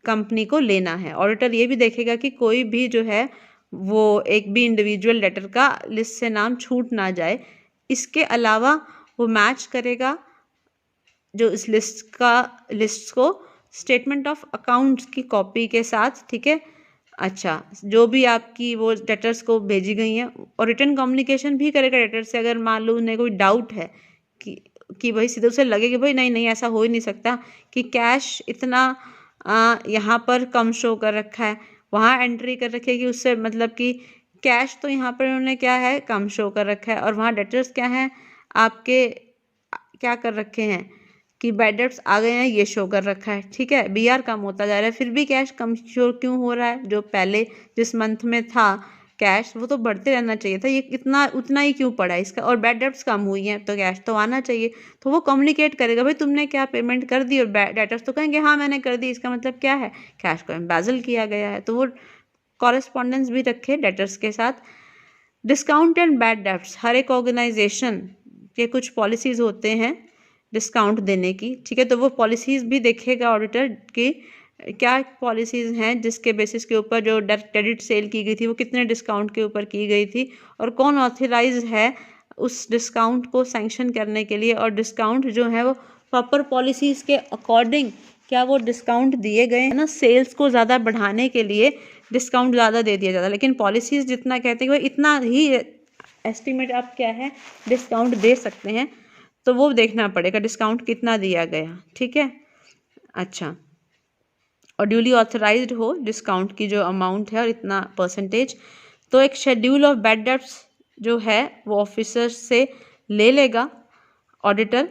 Speaker 1: कंपनी को लेना है। ऑडिटर ये भी देखेगा कि कोई भी जो है वो एक भी इंडिविजुअल डेटर का लिस्ट से नाम छूट ना जाए। इसके अलावा वो मैच करेगा जो इस लिस्ट को स्टेटमेंट ऑफ अकाउंट्स की कॉपी के साथ। ठीक है, अच्छा, जो भी आपकी वो डेटर्स को भेजी गई हैं, और रिटर्न कम्युनिकेशन भी करेगा डेटर से अगर मान लो उन्हें कोई डाउट है कि भाई सीधे उसे लगे कि भाई नहीं नहीं ऐसा हो ही नहीं सकता कि कैश इतना यहाँ पर कम शो कर रखा है, वहाँ एंट्री कर रखी है कि उससे मतलब कि कैश तो यहाँ पर उन्होंने क्या है कम शो कर रखा है, और वहाँ डेटर्स क्या हैं आपके क्या कर रखे हैं कि बैड डेब्ट्स आ गए हैं ये शो कर रखा है। ठीक है, बीआर कम होता जा रहा है, फिर भी कैश कम शो क्यों हो रहा है? जो पहले जिस मंथ में था कैश वो तो बढ़ते रहना चाहिए था, ये इतना उतना ही क्यों पड़ा इसका, और बैड डेब्ट्स कम हुई हैं तो कैश तो आना चाहिए। तो वो कम्युनिकेट करेगा भाई तुमने क्या पेमेंट कर दी, और डेटर्स तो कहेंगे हाँ मैंने कर दी, इसका मतलब क्या है कैश को एम्बेजल किया गया है। तो वो कॉरेस्पॉन्डेंस भी रखे डेटर्स के साथ। डिस्काउंट एंड बैड डेब्ट्स, हर एक ऑर्गेनाइजेशन के कुछ पॉलिसीज़ होते हैं डिस्काउंट देने की। ठीक है, तो वो पॉलिसीज़ भी देखेगा ऑडिटर की क्या पॉलिसीज़ हैं जिसके बेसिस के ऊपर जो क्रेडिट सेल की गई थी वो कितने डिस्काउंट के ऊपर की गई थी, और कौन ऑथराइज है उस डिस्काउंट को सैंक्शन करने के लिए, और डिस्काउंट जो है वो प्रॉपर पॉलिसीज़ के अकॉर्डिंग क्या वो डिस्काउंट दिए गए हैं ना। सेल्स को ज़्यादा बढ़ाने के लिए डिस्काउंट ज़्यादा दे दिया जाता है, लेकिन पॉलिसीज़ जितना कहते हैं वो इतना ही एस्टिमेट आप क्या है डिस्काउंट दे सकते हैं, तो वो देखना पड़ेगा डिस्काउंट कितना दिया गया। ठीक है, अच्छा, और ड्यूली ऑथराइज्ड हो डिस्काउंट की जो अमाउंट है और इतना परसेंटेज। तो एक शेड्यूल ऑफ बैड डेब्ट्स जो है वो ऑफिसर से ले लेगा, ऑडिटर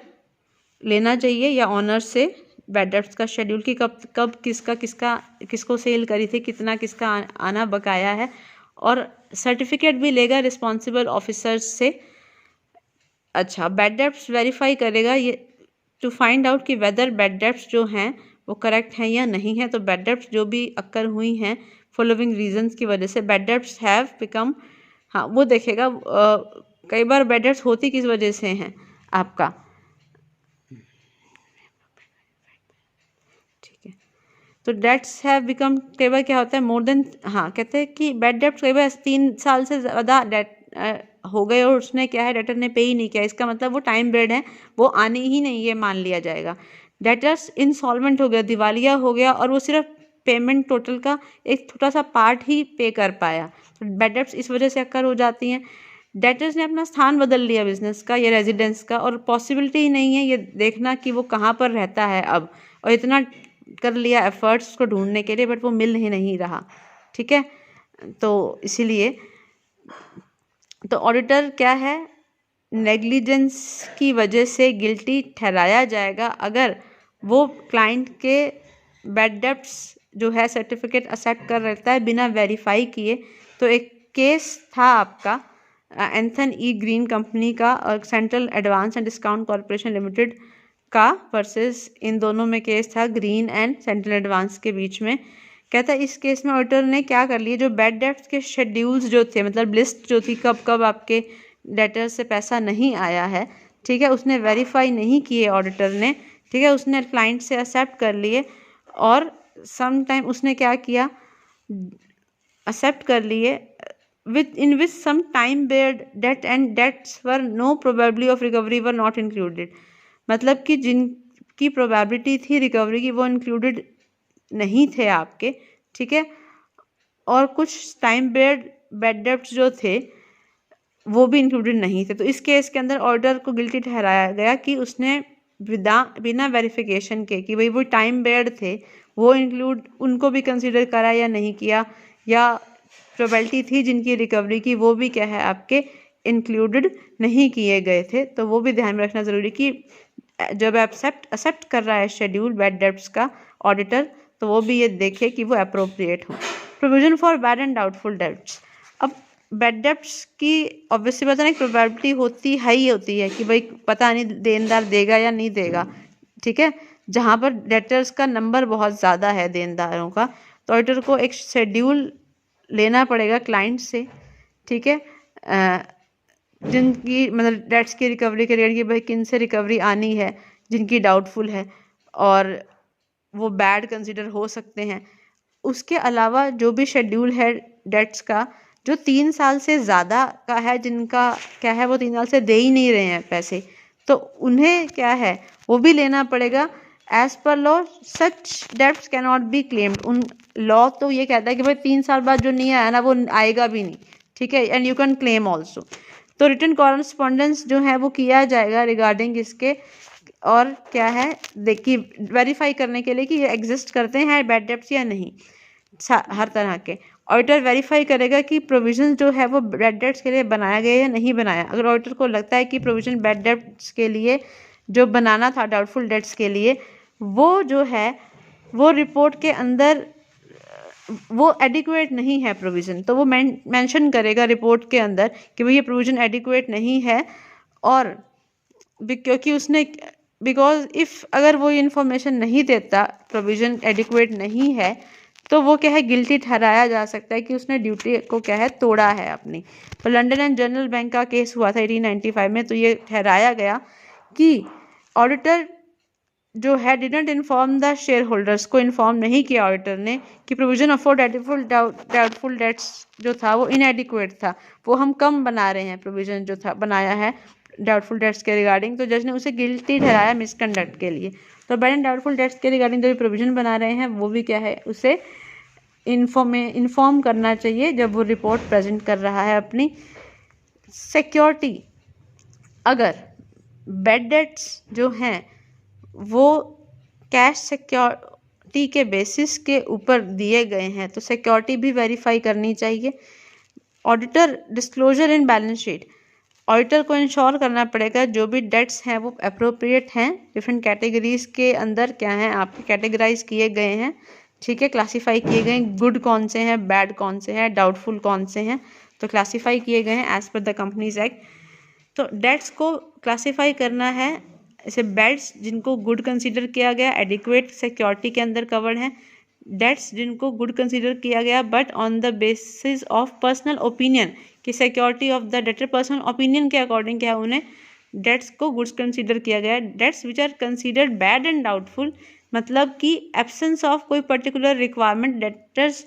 Speaker 1: लेना चाहिए या ऑनर से बैड डेब्ट्स का शेड्यूल कि कब कब किसको सेल करी थी, कितना किसका आना बकाया है, और सर्टिफिकेट भी लेगा रिस्पॉन्सिबल ऑफिसर्स से। अच्छा, बैड डेब्ट्स वेरीफाई करेगा ये टू फाइंड आउट कि वेदर बैड डेब्ट्स जो हैं वो करेक्ट हैं या नहीं है। तो बैड डेब्ट्स जो भी अक्कर हुई हैं फॉलोइंग रीजंस की वजह से, बैड डेब्ट्स हैव बिकम, हाँ वो देखेगा कई बार बैड डेब्ट्स होती किस वजह से हैं आपका। ठीक है, तो डेट्स हैव बिकम कई बार क्या होता है मोर देन, हाँ कहते हैं कि बैड डेब्ट्स कई बार 3 साल से ज़्यादा डेट हो गए और उसने क्या है डेटर ने पे ही नहीं किया, इसका मतलब वो टाइम बेड है, वो आने ही नहीं, ये मान लिया जाएगा। डेटर्स इंसॉल्वेंट हो गया, दिवालिया हो गया, और वो सिर्फ पेमेंट टोटल का एक छोटा सा पार्ट ही पे कर पाया, तो बैड डेट्स इस वजह से अक्कर हो जाती हैं। डेटर्स ने अपना स्थान बदल लिया बिजनेस का या रेजिडेंस का, और पॉसिबिलिटी ही नहीं है ये देखना कि वो कहाँ पर रहता है अब, और इतना कर लिया एफर्ट्स उसको ढूंढने के लिए बट वो मिल ही नहीं रहा। ठीक है, तो इसीलिए तो ऑडिटर क्या है नेग्लिजेंस की वजह से गिल्टी ठहराया जाएगा अगर वो क्लाइंट के बैड डेब्ट्स जो है सर्टिफिकेट एक्सेप्ट कर रहता है बिना वेरीफाई किए। तो एक केस था आपका एंथन ई ग्रीन कंपनी का और central advance and discount corporation limited का वर्सेस इन दोनों में केस था, ग्रीन एंड सेंट्रल एडवांस के बीच में। कहता है इस केस में ऑडिटर ने क्या कर लिया, जो बैड डेट्स के शेड्यूल्स जो थे, मतलब लिस्ट जो थी कब कब आपके डेटर से पैसा नहीं आया है, ठीक है, उसने वेरीफाई नहीं किए ऑडिटर ने, ठीक है, उसने क्लाइंट से एक्सेप्ट कर लिए और सम टाइम उसने क्या किया, एक्सेप्ट कर लिए in which some time beared debt and debts were no probability of recovery were not included। मतलब कि जिनकी प्रोबेबिलिटी थी रिकवरी की वो इंक्लूडेड नहीं थे आपके, ठीक है, और कुछ टाइम बेयर्ड बैड डेब्ट्स जो थे वो भी इंक्लूडेड नहीं थे। तो इस केस के अंदर ऑर्डर को गिल्टी ठहराया गया कि उसने बिना वेरिफिकेशन के कि भाई वो टाइम बेयर्ड थे वो इंक्लूड उनको भी कंसिडर करा या नहीं किया, या प्रोबेबिलिटी थी जिनकी रिकवरी की वो भी क्या है आपके इंक्लूडेड नहीं किए गए थे। तो वो भी ध्यान में रखना ज़रूरी कि जब एक्सेप्ट कर रहा है शेड्यूल बैड डेब्ट्स का ऑडिटर, तो वो भी ये देखे कि वो अप्रोप्रिएट हो। Provision for bad and doubtful debts. अब बैड डेब्ट्स की ऑब्वियसली पता नहीं प्रोबेबिलिटी होती है कि भाई पता नहीं देनदार देगा या नहीं देगा, ठीक है, जहाँ पर डेटर्स का नंबर बहुत ज़्यादा है देनदारों का, तो ऑडिटर को एक शेड्यूल लेना पड़ेगा क्लाइंट से, ठीक है, जिनकी मतलब डेट्स की रिकवरी के लिए कि भाई किन से रिकवरी आनी है, जिनकी डाउटफुल है और वो बैड कंसिडर हो सकते हैं। उसके अलावा जो भी शेड्यूल है डेट्स का जो 3 साल से ज़्यादा का है, जिनका क्या है वो 3 साल से दे ही नहीं रहे हैं पैसे, तो उन्हें क्या है वो भी लेना पड़ेगा। As per law such debts can not be claimed. उन लॉ तो ये कहता है कि भाई 3 साल बाद जो नहीं आया ना वो आएगा भी नहीं, ठीक है, and you can claim also. तो रिटन कॉरेस्पॉन्डेंस जो है वो किया जाएगा रिगार्डिंग इसके, और क्या है देखिए वेरीफाई करने के लिए कि ये एग्जिस्ट करते हैं बैड डेब्ट्स या नहीं, हर तरह के। ऑडिटर वेरीफाई करेगा कि प्रोविजन जो है वो बैड डेब्ट्स के लिए बनाया गया या नहीं बनाया। अगर ऑडिटर को लगता है कि प्रोविजन बैड डेब्ट्स के लिए जो बनाना था डाउटफुल डेट्स के लिए वो जो है वो रिपोर्ट के अंदर वो एडिक्वेट नहीं है प्रोविज़न, तो वो मेंशन करेगा रिपोर्ट के अंदर कि भाई ये प्रोविज़न एडिक्वेट नहीं है, और क्योंकि उसने बिकॉज इफ़ अगर वो इन्फॉर्मेशन नहीं देता प्रोविज़न एडिक्वेट नहीं है तो वो क्या है गिल्टी ठहराया जा सकता है कि उसने ड्यूटी को क्या है तोड़ा है अपनी। तो लंदन एंड जनरल बैंक का केस हुआ था 1895 में, तो ये ठहराया गया कि ऑडिटर जो है didn't inform the share holders, को इन्फॉर्म नहीं किया ऑडिटर ने कि प्रोविजन फॉर डाउटफुल डेट्स जो था वो इनएडिक्वेट था, वो हम कम बना रहे हैं प्रोविजन जो था बनाया है डाउटफुल डेट्स के रिगार्डिंग, तो जज ने उसे गिल्टी ठहराया मिसकंडक्ट के लिए। तो बैड एंड डाउटफुल डेट्स के रिगार्डिंग जो प्रोविजन बना रहे हैं वो भी क्या है उसे इन्फॉर्म करना चाहिए जब वो रिपोर्ट प्रेजेंट कर रहा है अपनी। सिक्योरिटी, अगर बैड डेट्स जो हैं वो कैश सिक्योरिटी के बेसिस के ऊपर दिए गए हैं तो सिक्योरिटी भी वेरीफाई करनी चाहिए। Auditor disclosure in balance sheet, auditor को इंश्योर करना पड़ेगा जो भी डेट्स हैं वो अप्रोप्रिएट हैं, डिफरेंट कैटेगरीज के अंदर क्या हैं आपके कैटेगराइज किए गए हैं, ठीक है, क्लासीफाई किए गए हैं, गुड कौन से हैं, बैड कौन से हैं, डाउटफुल कौन से हैं, तो क्लासीफाई किए गए हैं as per the companies act. तो डेट्स को क्लासीफाई करना है ऐसे डेट्स जिनको गुड कंसीडर किया गया एडिक्वेट सिक्योरिटी के अंदर कवर्ड हैं, डेट्स जिनको गुड कंसीडर किया गया but on the basis of personal opinion कि security of the debtor personal opinion के अकॉर्डिंग क्या उन्हें डेट्स को गुड्स कंसीडर किया गया। Debts which are considered bad and doubtful मतलब कि एब्सेंस ऑफ कोई particular requirement debtors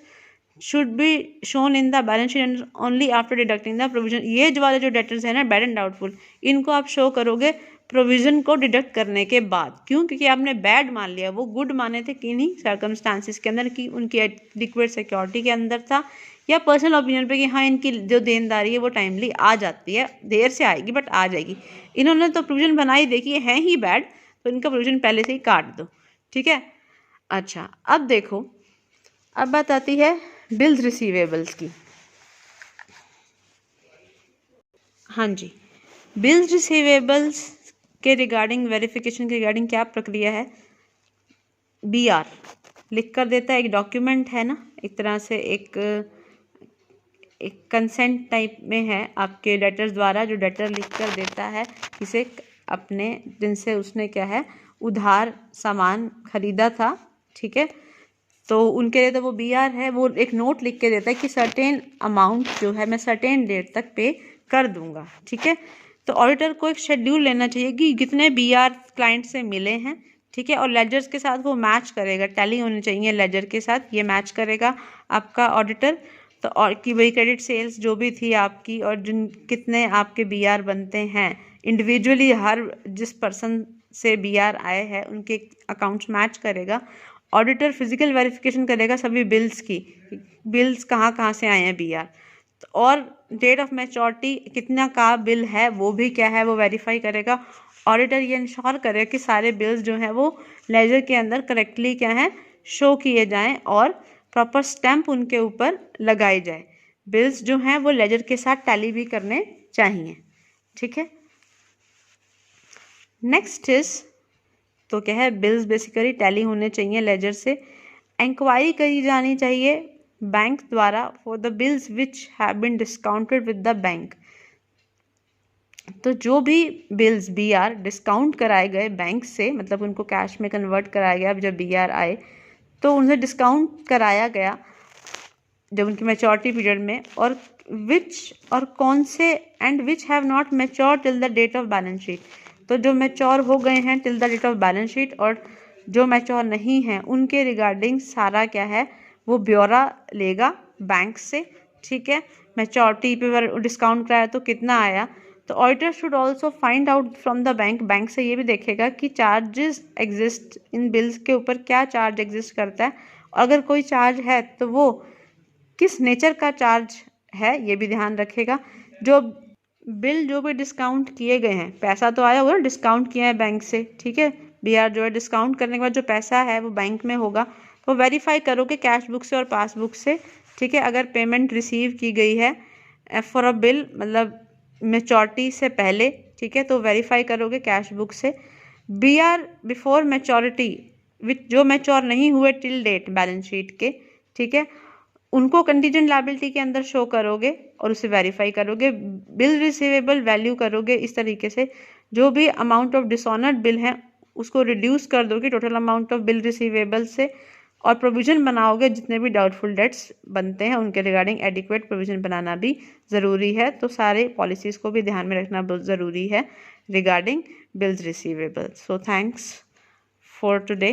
Speaker 1: should be shown in the balance sheet and only after deducting the provision. ये जो वाले जो डेटर्स हैं ना बैड एंड डाउटफुल, इनको आप शो करोगे प्रोविजन को डिडक्ट करने के बाद। क्यों? क्योंकि आपने बैड मान लिया, वो गुड माने थे किन्हीं सर्कमस्टांसिस के अंदर कि उनकी एडिक्वेट सिक्योरिटी के अंदर था या पर्सनल ओपिनियन पे कि हाँ इनकी जो देनदारी है वो टाइमली आ जाती है, देर से आएगी बट आ जाएगी। इन्होंने तो प्रोविजन बनाई देखी है ही बैड, तो इनका प्रोविजन पहले से ही काट दो, ठीक है। अच्छा अब देखो, अब बात आती है बिल्स रिसीवेबल्स की। हाँ जी, बिल्स रिसीवेबल्स के रिगार्डिंग वेरिफिकेशन के रिगार्डिंग क्या प्रक्रिया है। BR लिख कर देता है, एक डॉक्यूमेंट है ना, एक तरह से एक एक कंसेंट टाइप में है आपके डेटर्स द्वारा, जो डेटर लिख कर देता है किसे अपने, जिनसे उसने क्या है उधार सामान खरीदा था, ठीक है। तो उनके लिए तो वो BR है, वो एक नोट लिख के देता है कि सर्टेन अमाउंट जो है मैं सर्टेन डेट तक पे कर दूंगा, ठीक है। तो ऑडिटर को एक शेड्यूल लेना चाहिए कि कितने BR क्लाइंट से मिले हैं, ठीक है, और लेजर्स के साथ वो मैच करेगा, टैली होनी चाहिए लेजर के साथ, ये मैच करेगा आपका ऑडिटर। तो और कि वही क्रेडिट सेल्स जो भी थी आपकी, और जिन कितने आपके BR बनते हैं इंडिविजुअली, हर जिस पर्सन से BR आए हैं उनके अकाउंट्स मैच करेगा। ऑडिटर फिजिकल वेरिफिकेशन करेगा सभी बिल्स की, बिल्स कहाँ कहाँ से आए हैं BR, और डेट ऑफ मैच्योरिटी कितना का बिल है वो भी क्या है वो वेरीफाई करेगा। ऑडिटर ये इंश्योर करेगा कि सारे बिल्स जो हैं वो लेजर के अंदर करेक्टली क्या है शो किए जाएं और प्रॉपर स्टैंप उनके ऊपर लगाई जाए। बिल्स जो हैं वो लेजर के साथ टैली भी करने चाहिए, ठीक है। नेक्स्ट इज, तो क्या है बिल्स बेसिकली टैली होने चाहिए लेजर से। इंक्वायरी करी जानी चाहिए बैंक द्वारा for the bills which have been discounted with the bank. तो जो भी बिल्स BR डिस्काउंट कराए गए बैंक से, मतलब उनको कैश में कन्वर्ट कराया गया जब BR आए, तो उनसे डिस्काउंट कराया गया जब उनकी मैच्योरिटी पीरियड में, और विच और कौन से, and which have not mature till the date of balance sheet. तो जो मैच्योर हो गए हैं till the date of balance sheet, और जो मैच्योर नहीं हैं उनके रिगार्डिंग सारा क्या है वो ब्यौरा लेगा बैंक से, ठीक है। मैच्योरिटी पे डिस्काउंट कराया तो कितना आया। तो auditor should also find out from the bank, bank से ये भी देखेगा कि चार्जेस एग्जिस्ट इन बिल्स के ऊपर, क्या चार्ज एग्जिस्ट करता है, अगर कोई चार्ज है तो वो किस नेचर का चार्ज है ये भी ध्यान रखेगा। जो बिल जो भी डिस्काउंट किए गए हैं, पैसा तो आया होगा डिस्काउंट किया है बैंक से, ठीक है, BR जो है डिस्काउंट करने के बाद जो पैसा है वो बैंक में होगा, तो वेरीफाई करोगे कैश बुक से और पासबुक से, ठीक है। अगर पेमेंट रिसीव की गई है फॉर अ बिल मतलब मैच्योरिटी से पहले, ठीक है, तो वेरीफाई करोगे कैश बुक से। BR बिफोर मैच्योरिटी विच जो मैच्योर नहीं हुए टिल डेट बैलेंस शीट के, ठीक है, उनको कंटीजेंट लायबिलिटी के अंदर शो करोगे और उसे वेरीफाई करोगे। बिल रिसीवेबल वैल्यू करोगे इस तरीके से, जो भी अमाउंट ऑफ डिसऑनर्ड बिल है उसको रिड्यूस कर दोगे total amount of bill receivable से, और प्रोविजन बनाओगे जितने भी डाउटफुल डेट्स बनते हैं उनके रिगार्डिंग एडिक्वेट प्रोविजन बनाना भी ज़रूरी है। तो सारे पॉलिसीज़ को भी ध्यान में रखना बहुत ज़रूरी है regarding bills receivable. So thanks for today.